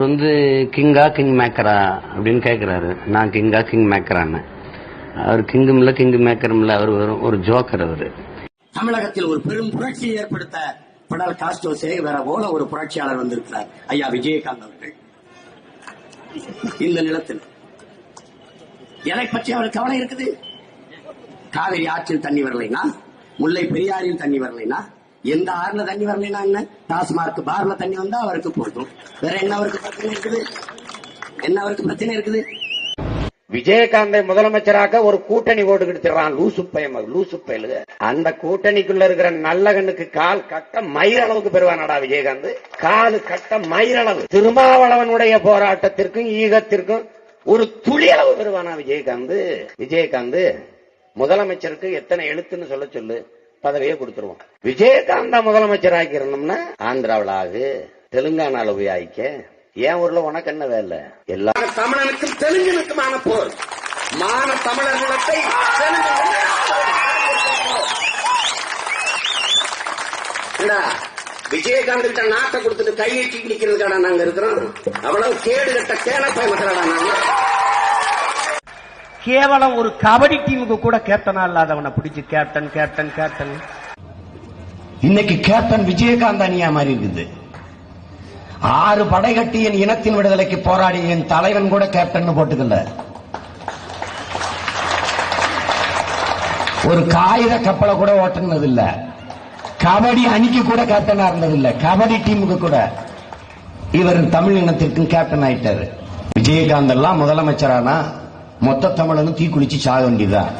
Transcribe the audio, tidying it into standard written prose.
கிங்கா king மேக்கரா அப்படின்னு கேட்கிறாரு. நான் கிங்கா கிங் மேக்கரான்னு. அவர் கிங்கும் இல்ல கிங் மேக்கரும் இல்ல, அவர் ஒரு ஜோக்கர். அவரு தமிழகத்தில் ஒரு பெரும் புரட்சியை ஏற்படுத்த பிடல் காஸ்ட்ரோ சேவர போல ஒரு புரட்சியாளர் வந்திருக்கிறார் ஐயா விஜயகாந்த் அவர்கள். இந்த நிலத்தில் எதை பற்றி அவருக்கு கவலை இருக்குது? காவிரி ஆற்றில் தண்ணி வரலைனா, முல்லை பெரியாரில் தண்ணி வரலைனா, எந்த ஆறுல தண்ணி வரலைனா என்ன, டாஸ்மார்க் பார்ல தண்ணி வந்தா அவருக்கு போதும். வேற என்ன அவருக்கு பிரச்சனை இருக்குது? என்ன அவருக்கு பிரச்சனை இருக்குது? விஜயகாந்தை முதலமைச்சராக ஒரு கூட்டணி ஓடுகிடுறான். லூசு பயலுக. அந்த கூட்டணிக்குள்ள இருக்கிற நல்ல கண்ணுக்கு கால் கட்ட மயிரளவுக்கு பெறுவானடா விஜயகாந்த். காலு கட்ட மயிரளவு. திருமாவளவனுடைய போராட்டத்திற்கும் ஈகத்திற்கும் ஒரு துளி அளவு பெறுவானா விஜயகாந்த். விஜயகாந்த் முதலமைச்சருக்கு எத்தனை எழுத்துன்னு சொல்ல சொல்லு, பதவியை கொடுத்துருவோம். விஜயகாந்தா முதலமைச்சராக்கி இருந்தோம்னா ஆந்திராவில் ஆகு, தெலுங்கானால போய் ஆயிக்க. ஏன் ஊர்ல உனக்கு என்ன வேலை? எல்லா தமிழனுக்கும் தெலுங்கனுக்குமான போர். மான தமிழர் நிலத்தை விஜயகாந்த் கிட்ட நாட்டை கொடுத்துட்டு கையெட்டி நிக்கிறதுக்கான நாங்க இருக்கிறோம். அவ்வளவு கேடு கட்ட கேனப்பை மக்களடா நாங்க. கேவலம் ஒரு கபடி டீமுக்கு கூட கேப்டனா இல்லாதவனை பிடிச்சு கேப்டன் கேப்டன் கேப்டன். இன்னைக்கு கேப்டன் விஜயகாந்த் அணியா மாதிரி இருக்குது. 6 படை கட்டி என் இனத்தின் விடுதலைக்கு போராடி என் தலைவன் கூட கேப்டன் போட்டுக்கல. ஒரு காகித கப்பலை கூட ஓட்டுனது இல்ல. கபடி அணிக்கு கூட கேப்டனா இருந்தது இல்ல. கபடி டீமுக்கு கூட. இவர் தமிழ் இனத்திற்கும் கேப்டன் ஆயிட்டாரு. விஜயகாந்த் எல்லாம் முதலமைச்சரானா மொத்த தமிழனும் தீக்குளிச்சு சாக வேண்டியதான்.